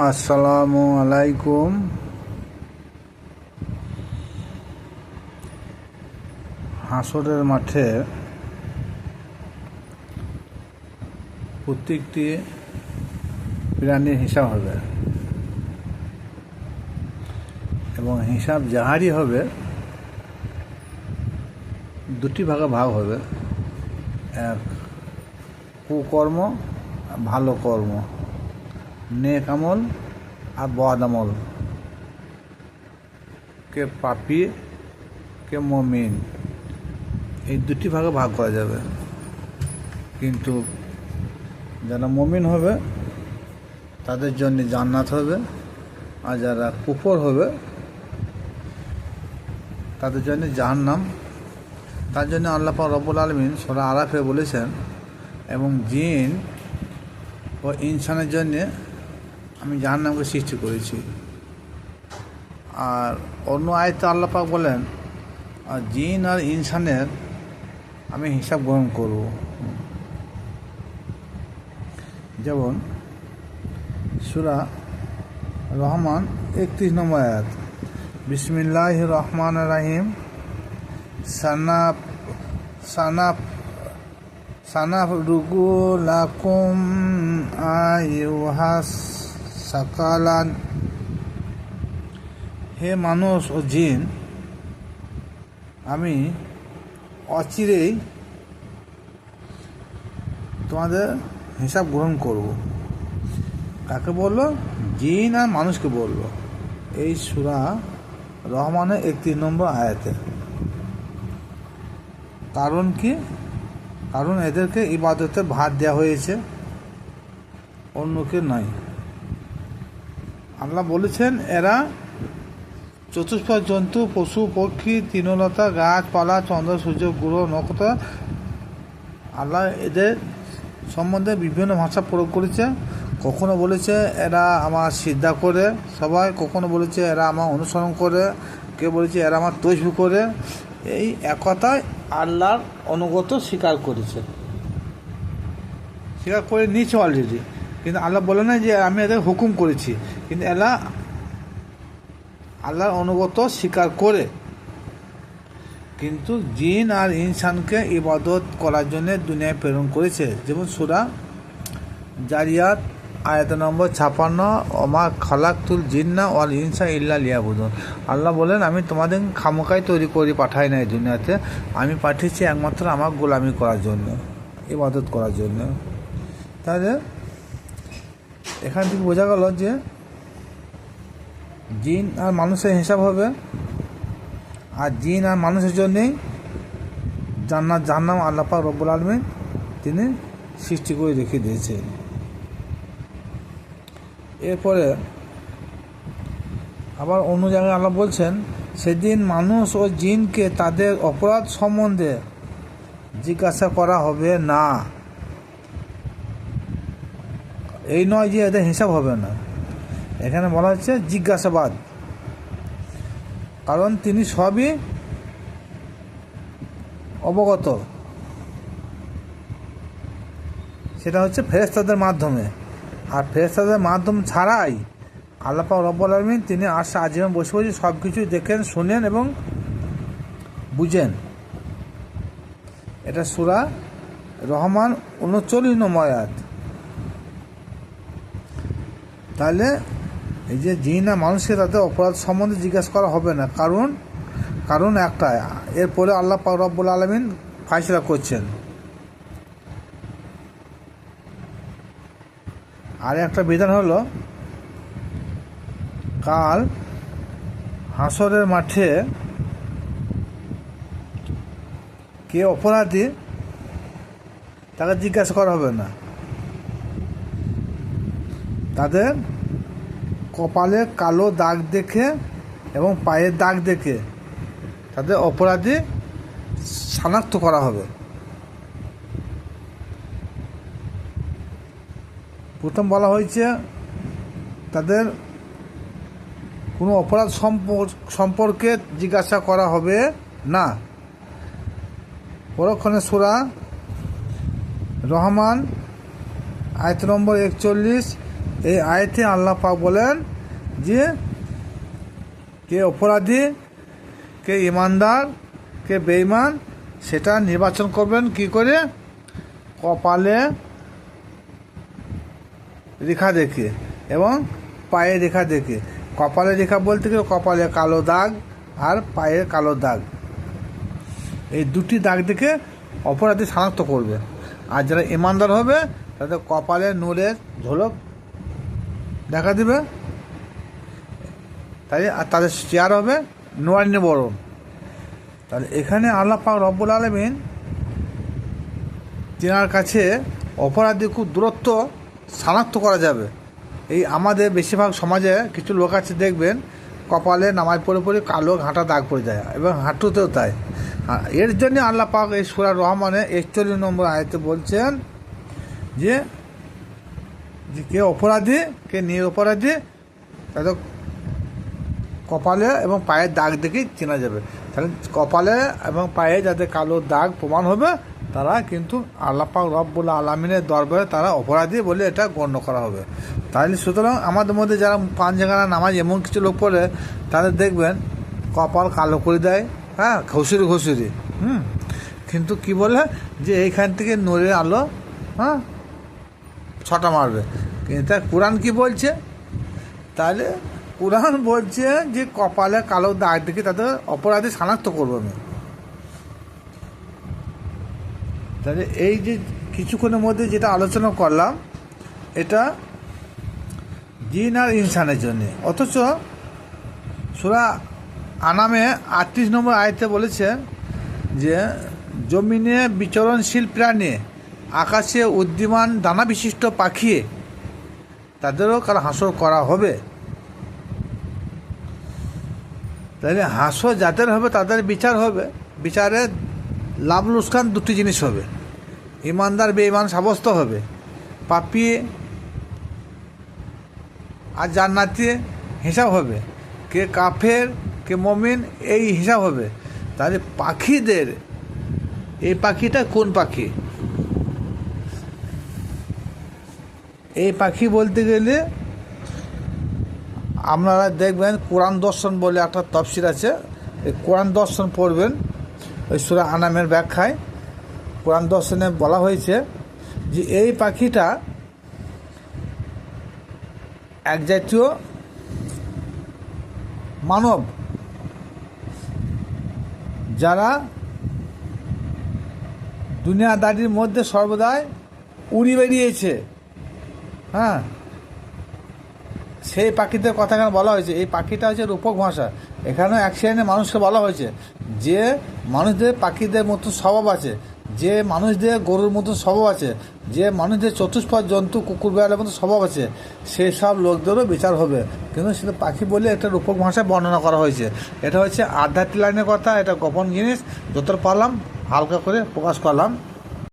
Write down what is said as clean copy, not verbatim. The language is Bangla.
আসসালামু আলাইকুম। হাসরের মাঠে প্রত্যেকটি প্রাণীর হিসাব হবে এবং হিসাব যাহারই হবে দুটি ভাগে ভাগ হবে, এক কুকর্ম, ভালো কর্ম, নেক আমল আর বদ আমল, কে পাপী কে মুমিন, এই দুটি ভাগে ভাগ করা যাবে। কিন্তু যারা মুমিন হবে তাদের জন্য জান্নাত হবে, আর যারা কুফর হবে তাদের জন্য জাহান্নাম। তার জন্য আল্লাহ পাক রব্বুল আলামিন সূরা আরাফে বলেছেন, এবং জিন ও ইনসানের জন্যে আমি জাহান্নামকে সৃষ্টি করেছি। আর অন্য আয়াতে আল্লাহ পাক বলেন, আর জিন আর ইনসানের আমি হিসাব গ্রহণ করব। যেমন সূরা রহমান 31 নম্বর আয়াত, বিসমিল্লাহির রহমানির রহিম, সানাফরুগু লাকুম আইয়ুহাস সাকালান। হে মানুষ ও জিন, আমি অচিরেই তোমাদের হিসাব গ্রহণ করব। কাকে বলল? জিন আর মানুষকে বলল এই সূরা রহমানের 31 নম্বর আয়াতে। কারণ কি? কারণ এদেরকে ইবাদতের ভার দেওয়া হয়েছে, অন্যকে নয়। আল্লাহ বলেছেন এরা চতুষ্পদ জন্তু, পশু পক্ষী, তৃণলতা, গাছপালা, চন্দ্র, সূর্য, গ্রহ, নক্ষত্র, আল্লাহ এদের সম্বন্ধে বিভিন্ন ভাষা প্রয়োগ করেছে। কখনো বলেছে এরা আমার সিজদা করে সবাই, কখনো বলেছে এরা আমার অনুসরণ করে, কেউ বলেছে এরা আমার তসবিহ করে। এই এক কথায় আল্লাহর অনুগত স্বীকার করেছে, স্বীকার করে নিয়েছে অলরেডি। কিন্তু আল্লাহ বলে না যে আমি এদের হুকুম করেছি, কিন্তু এরা আল্লাহর অনুগত স্বীকার করে। কিন্তু জিন আর ইনসানকে ইবাদত করার জন্য দুনিয়ায় প্রেরণ করেছে। যেমন সূরা জারিয়াত আয়াত নম্বর 56, ওমা খালাকতুল জিন্না ওয়াল ইনসা ইল্লা লিয়াবুদুন। আল্লাহ বলেন, আমি তোমাদের খামোকায় তৈরি করে পাঠাই নাই দুনিয়াতে, আমি পাঠিয়েছি একমাত্র আমার গোলামি করার জন্য, ইবাদত করার জন্য। তাহলে এখান থেকে বোঝা গেল যে জিন আর মানুষের হিসাব হবে, আর জিন আর মানুষের জন্যেই জান্নাত জাহান্নাম আল্লাহ পাক রব্বুল আলামিন তিনি সৃষ্টি করে রেখে দিয়েছেন। এরপরে আবার অন্য জায়গায় আল্লাহ বলছেন, সেদিন মানুষ ও জিনকে তাদের অপরাধ সম্বন্ধে জিজ্ঞাসা করা হবে না। এই নয় যে এদের হিসাব হবে না, এখানে বলা হচ্ছে জিজ্ঞাসাবাদ। কারণ তিনি সবই অবগত, সেটা হচ্ছে ফেরেশতাদের মাধ্যমে। আর ফেরেশতাদের মাধ্যম ছাড়াই আল্লাহ পাক রব্বুল আলামিন তিনি আরশে আজিমে বসে বসে সব কিছু দেখেন, শুনেন এবং বুঝেন। এটা সূরা রহমান 39 নম্বর আয়াত। তাহলে এই যে জিন আর মানুষকে তাদের অপরাধ সম্বন্ধে জিজ্ঞাসা করা হবে না, কারণ একটাই, এরপরে আল্লাহ পাক রব্বুল আলামিন ফায়সালা করছেন। আর একটা বিধান হলো, কাল হাসরের মাঠে কে অপরাধী তাকে জিজ্ঞাসা করা হবে না। তাদের কপালে কালো দাগ দেখে এবং পায়ের দাগ দেখে তাদের অপরাধী শনাক্ত করা হবে। প্রথম বলা হয়েছে তাদের কোনো অপরাধ সম্পর্কে জিজ্ঞাসা করা হবে না। পরক্ষণে সূরা রহমান আয়াত নম্বর 41 এই আয়াতে আল্লাহ পাক বলেন যে কে অপরাধী, কে ইমানদার, কে বেঈমান সেটা নির্বাচন করবেন কি করে? কপালে রেখা দেখে এবং পায়ে রেখা দেখে। কপালে রেখা বলতে গেলে কপালে কালো দাগ আর পায়ে কালো দাগ, এই দুটি দাগ দেখে অপরাধী শনাক্ত করবে। আর যারা ইমানদার হবে তাদের কপালে নূরের ঝলক দেখা দিবে, তাই আর তাদের চেয়ার হবে নুরানি বরণ। তাহলে এখানে আল্লাহ পাক রব্বুল আলামিন তেনার কাছে অপরাধী খুব দূরত্ব শনাক্ত করা যাবে। এই আমাদের বেশিরভাগ সমাজে কিছু লোক আছে দেখবেন কপালে নামাজ পড়ে পড়ে কালো ঘাঁটা দাগ পড়ে যায় এবং হাঁটুতেও তাই। এর জন্য আল্লাহ পাক এই সূরা রহমানে 41 নম্বর আয়াতে বলছেন যে কে অপরাধী, কে নিরপরাধী তাদের কপালে এবং পায়ের দাগ দেখেই চেনা যাবে। তাহলে কপালে এবং পায়ে যাদের কালো দাগ প্রমাণ হবে তারা কিন্তু আল্লাহ পাক রব্বুল আলামিনের দরবারে তারা অপরাধী বলে এটা গণ্য করা হবে। তাহলে সুতরাং আমাদের মধ্যে যারা 5 জায়গার নামাজ এমন কিছু লোক পড়ে তাদের দেখবেন কপাল কালো করে দেয়, হ্যাঁ, ঘষুরি ঘষুরি, কিন্তু কি বলে যে এইখান থেকে নূরের আলো, হ্যাঁ, ছটা মারবে। কিন্তু কোরআন কি বলছে? তাহলে কোরআন বলছে যে কপালে কালো দাগ দেখে তাদের অপরাধী শনাক্ত করবো আমি। তাহলে এই যে কিছুক্ষণের মধ্যে যেটা আলোচনা করলাম এটা জিন আর ইনসানের জন্য, অথচ সূরা আনামে 38 নম্বর আয়াতে বলেছে যে জমিনে বিচরণশীল প্রাণী, আকাশে উদ্যমান দানা বিশিষ্ট পাখি তাদেরও কাল হাসর করা হবে। তাহলে হাসর যাদের হবে তাদের বিচার হবে, বিচারে লাভ লোকসান দুটি জিনিস হবে, ইমানদার বেঈমান সাব্যস্ত হবে, পাপী আর জান্নাতি হিসাব হবে, কে কাফের কে মুমিন এই হিসাব হবে। তাহলে পাখিদের এই পাখিটা কোন পাখি? এই পাখি বলতে গেলে আপনারা দেখবেন কোরআন দর্শন বলে একটা তফসির আছে, এই কোরআন দর্শন পড়বেন, ওই সূরা আনামের ব্যাখ্যায় কোরআন দর্শনে বলা হয়েছে যে এই পাখিটা এক জাতীয় মানব যারা দুনিয়াদারির মধ্যে সর্বদাই উড়ি বেরিয়েছে, হ্যাঁ, সেই পাখিদের কথা এখানে বলা হয়েছে। এই পাখিটা হচ্ছে রূপক ভাষা। এখানেও এক শ্রেণীর মানুষকে বলা হয়েছে যে মানুষদের পাখিদের মতো স্বভাব আছে, যে মানুষদের গরুর মতো স্বভাব আছে, যে মানুষদের চতুষ্পদ জন্তু কুকুর বেড়ালের মতো স্বভাব আছে, সেই সব লোকদেরও বিচার হবে। কিন্তু সেটা পাখি বলে একটা রূপক ভাষায় বর্ণনা করা হয়েছে। এটা হচ্ছে আধ্যাত্মিক লাইনের কথা, এটা গোপন জিনিস, যতটা পারলাম হালকা করে প্রকাশ করলাম।